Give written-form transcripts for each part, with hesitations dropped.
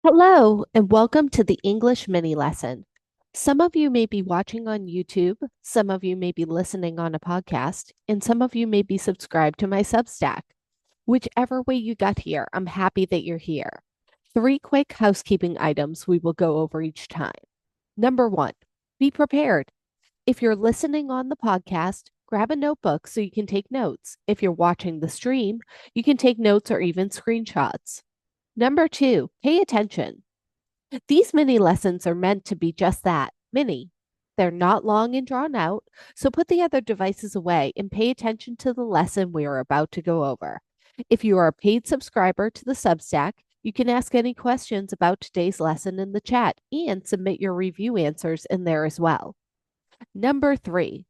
Hello, and welcome to the English mini lesson. Some of you may be watching on YouTube, some of you may be listening on a podcast, and some of you may be subscribed to my Substack. Whichever way you got here, I'm happy that you're here. Three quick housekeeping items we will go over each time. Number one, be prepared. If you're listening on the podcast, grab a notebook so you can take notes. If you're watching the stream, you can take notes or even screenshots. Number two, pay attention. These mini lessons are meant to be just that, mini. They're not long and drawn out, so put the other devices away and pay attention to the lesson we are about to go over. If you are a paid subscriber to the Substack, you can ask any questions about today's lesson in the chat and submit your review answers in there as well. Number three,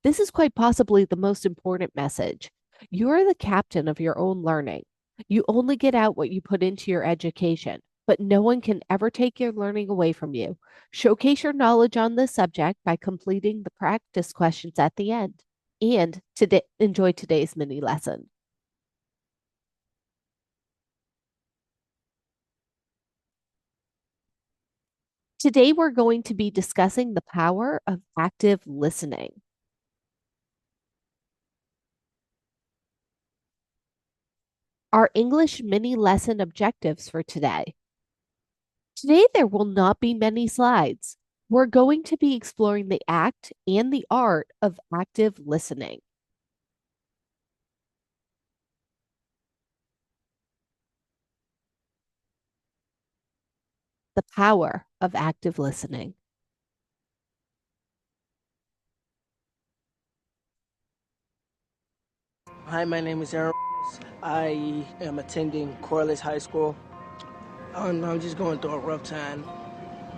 this is quite possibly the most important message. You're the captain of your own learning. You only get out what you put into your education, but no one can ever take your learning away from you. Showcase your knowledge on this subject by completing the practice questions at the end. And enjoy today's mini lesson. Today, we're going to be discussing the power of active listening. Our English mini lesson objectives for today. Today, there will not be many slides. We're going to be exploring the act and the art of active listening. The power of active listening. Hi, my name is Aaron. I am attending Corliss High School. I'm just going through a rough time.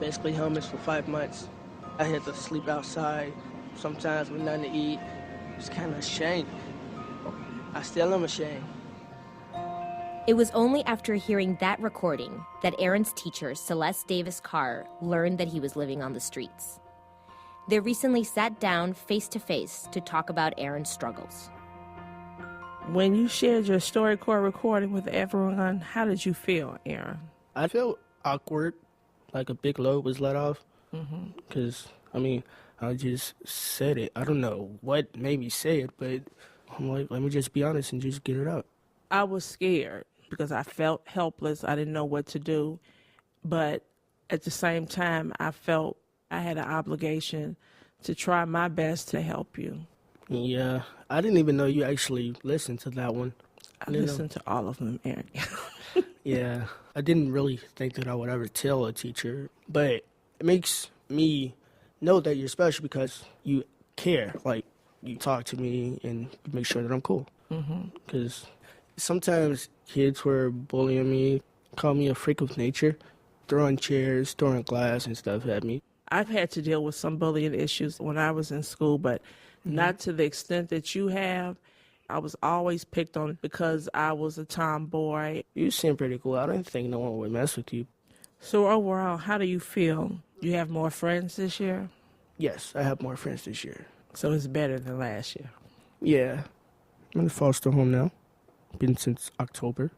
Basically homeless for 5 months. I had to sleep outside, sometimes with nothing to eat. It's kind of ashamed. I still am ashamed. It was only after hearing that recording that Aaron's teacher, Celeste Davis Carr, learned that he was living on the streets. They recently sat down face to face to talk about Aaron's struggles. When you shared your StoryCorps recording with everyone, how did you feel, Aaron? I felt awkward, like a big load was let off. Because, I just said it. I don't know what made me say it, but I'm like, let me just be honest and just get it out. I was scared because I felt helpless. I didn't know what to do. But at the same time, I felt I had an obligation to try my best to help you. Yeah, I didn't even know you actually listened to that one. I listened to all of them, Aaron. Yeah, I didn't really think that I would ever tell a teacher, but it makes me know that you're special because you care. Like, you talk to me and you make sure that I'm cool. Because sometimes kids were bullying me, call me a freak of nature, throwing chairs, throwing glass and stuff at me. I've had to deal with some bullying issues when I was in school, but not to the extent that you have. I was always picked on because I was a tomboy. You seem pretty cool. I didn't think no one would mess with you. So overall, how do you feel? You have more friends this year? Yes, I have more friends this year. So it's better than last year. Yeah, I'm in a foster home now. Been since October.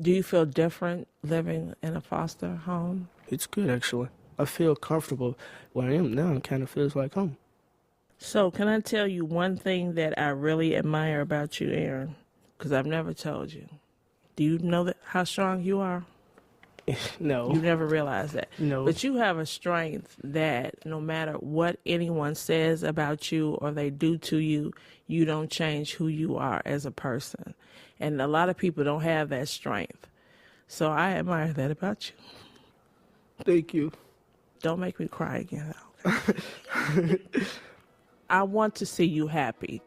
Do you feel different living in a foster home? It's good, actually. I feel comfortable where I am now. It kind of feels like home. So can I tell you one thing that I really admire about you, Aaron? Because I've never told you. Do you know that how strong you are? No. You never realized that. No. But you have a strength that no matter what anyone says about you or they do to you, you don't change who you are as a person. And a lot of people don't have that strength. So I admire that about you. Thank you. Don't make me cry again. Okay? I want to see you happy.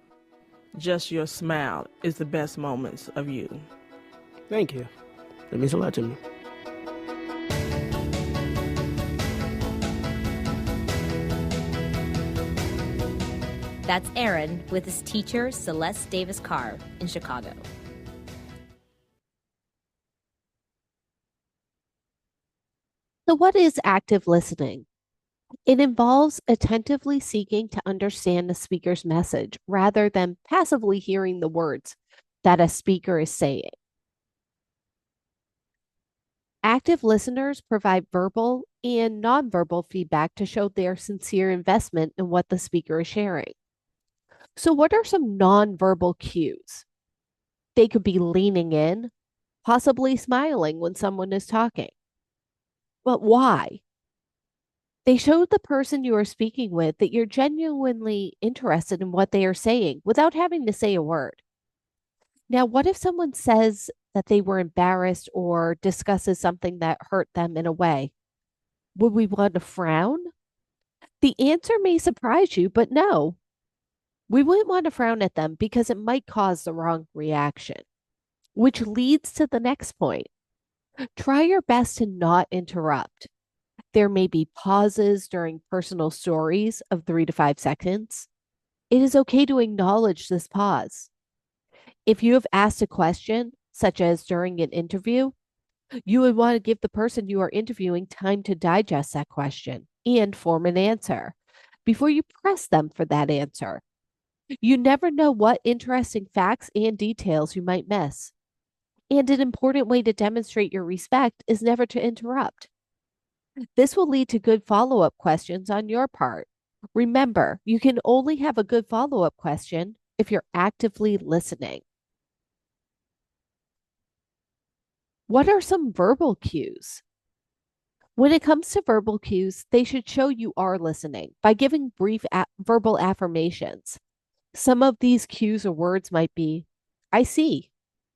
Just your smile is the best moments of you. Thank you. That means a lot to me. That's Aaron with his teacher, Celeste Davis Carr, in Chicago. So, what is active listening? It involves attentively seeking to understand the speaker's message rather than passively hearing the words that a speaker is saying. Active listeners provide verbal and nonverbal feedback to show their sincere investment in what the speaker is sharing. So, what are some nonverbal cues? They could be leaning in, possibly smiling when someone is talking. But why? They show the person you are speaking with that you're genuinely interested in what they are saying without having to say a word. Now, what if someone says that they were embarrassed or discusses something that hurt them in a way? Would we want to frown? The answer may surprise you, but no, we wouldn't want to frown at them because it might cause the wrong reaction, which leads to the next point. Try your best to not interrupt. There may be pauses during personal stories of 3 to 5 seconds. It is okay to acknowledge this pause. If you have asked a question, such as during an interview, you would want to give the person you are interviewing time to digest that question and form an answer before you press them for that answer. You never know what interesting facts and details you might miss. And an important way to demonstrate your respect is never to interrupt. This will lead to good follow-up questions on your part. Remember, you can only have a good follow-up question if you're actively listening. What are some verbal cues? When it comes to verbal cues, they should show you are listening by giving brief verbal affirmations. Some of these cues or words might be, I see,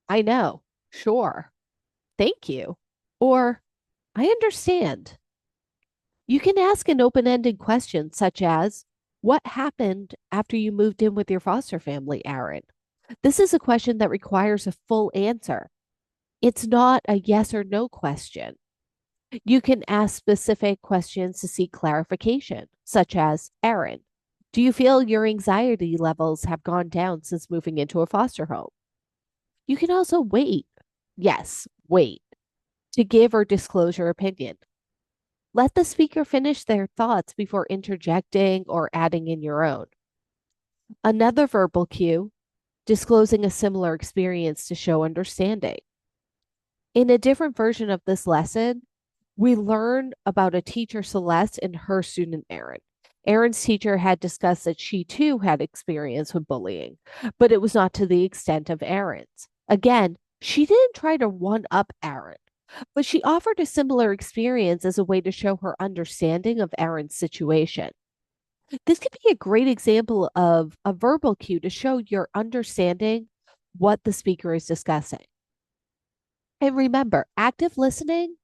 I know, sure, thank you, or I understand. You can ask an open-ended question such as, what happened after you moved in with your foster family, Aaron? This is a question that requires a full answer. It's not a yes or no question. You can ask specific questions to seek clarification, such as, Aaron, do you feel your anxiety levels have gone down since moving into a foster home? You can also wait, yes, wait, to give or disclose your opinion. Let the speaker finish their thoughts before interjecting or adding in your own. Another verbal cue, disclosing a similar experience to show understanding. In a different version of this lesson, we learn about a teacher, Celeste, and her student, Aaron. Aaron's teacher had discussed that she too had experience with bullying, but it was not to the extent of Aaron's. Again, she didn't try to one up Aaron, but she offered a similar experience as a way to show her understanding of Aaron's situation. This could be a great example of a verbal cue to show your understanding what the speaker is discussing. And remember, active listening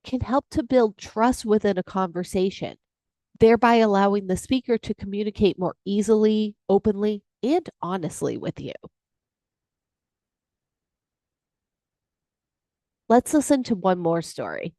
can help to build trust within a conversation, thereby allowing the speaker to communicate more easily, openly, and honestly with you. Let's listen to one more story.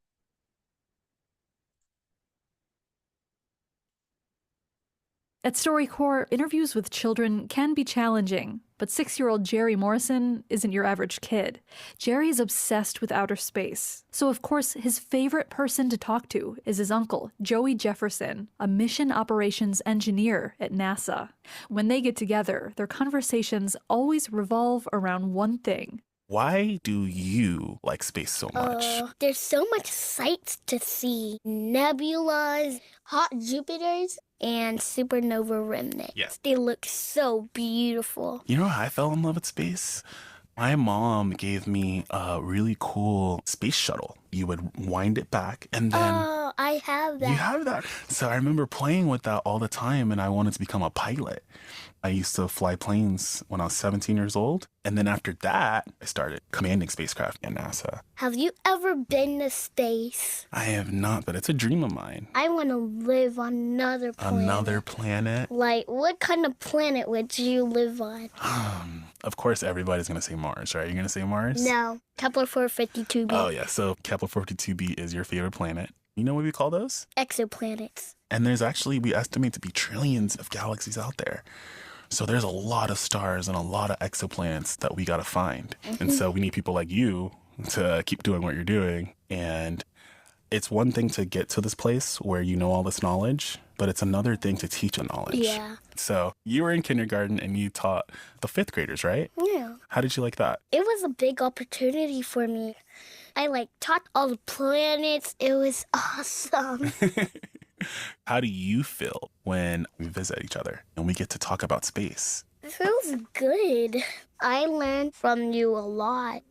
At StoryCorps, interviews with children can be challenging, but 6-year-old Jerry Morrison isn't your average kid. Jerry is obsessed with outer space. So, of course, his favorite person to talk to is his uncle, Joey Jefferson, a mission operations engineer at NASA. When they get together, their conversations always revolve around one thing. Why do you like space so much? There's so much sights to see. Nebulas, hot Jupiters, and supernova remnants. Yeah. They look so beautiful. You know how I fell in love with space? My mom gave me a really cool space shuttle. You would wind it back and then... Oh, I have that. You have that? So I remember playing with that all the time, and I wanted to become a pilot. I used to fly planes when I was 17 years old. And then after that, I started commanding spacecraft at NASA. Have you ever been to space? I have not, but it's a dream of mine. I want to live on another planet. Another planet? Like, what kind of planet would you live on? Of course, everybody's going to say Mars, right? You're going to say Mars? No, Kepler 452b. Oh, yeah. So Kepler 452b is your favorite planet. You know what we call those? Exoplanets. And there's actually, we estimate to be trillions of galaxies out there. So there's a lot of stars and a lot of exoplanets that we got to find. And so we need people like you to keep doing what you're doing. And it's one thing to get to this place where you know all this knowledge, but it's another thing to teach the knowledge. Yeah. So you were in kindergarten and you taught the 5th graders, right? Yeah. How did you like that? It was a big opportunity for me I taught all the planets. It was awesome. How do you feel when we visit each other and we get to talk about space? It feels good. I learned from you a lot,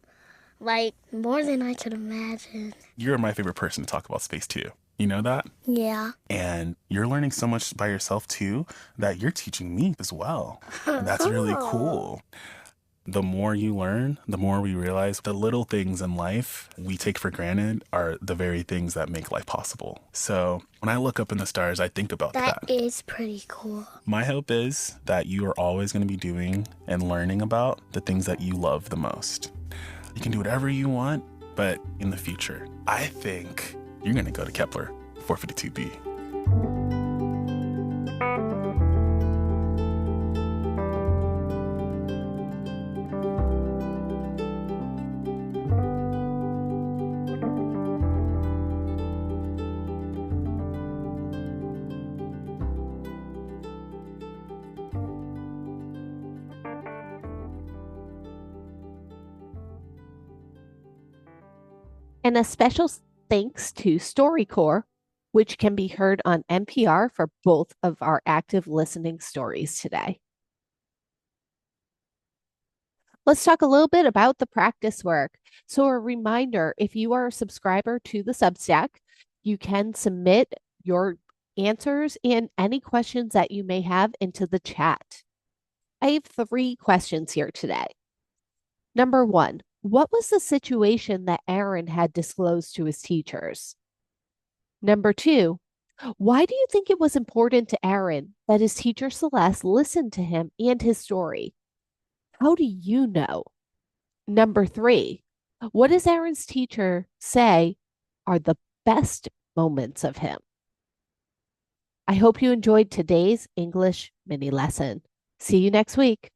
more than I could imagine. You're my favorite person to talk about space too. You know that? Yeah. And you're learning so much by yourself too that you're teaching me as well. And that's really cool. The more you learn, the more we realize the little things in life we take for granted are the very things that make life possible. So when I look up in the stars, I think about that. That is pretty cool. My hope is that you are always going to be doing and learning about the things that you love the most. You can do whatever you want, but in the future, I think you're going to go to Kepler 452b. And a special thanks to StoryCorps, which can be heard on NPR for both of our active listening stories today. Let's talk a little bit about the practice work. So a reminder, if you are a subscriber to the Substack, you can submit your answers and any questions that you may have into the chat. I have 3 questions here today. Number 1, what was the situation that Aaron had disclosed to his teachers? Number 2, why do you think it was important to Aaron that his teacher Celeste listened to him and his story? How do you know? Number 3, what does Aaron's teacher say are the best moments of him? I hope you enjoyed today's English mini lesson. See you next week.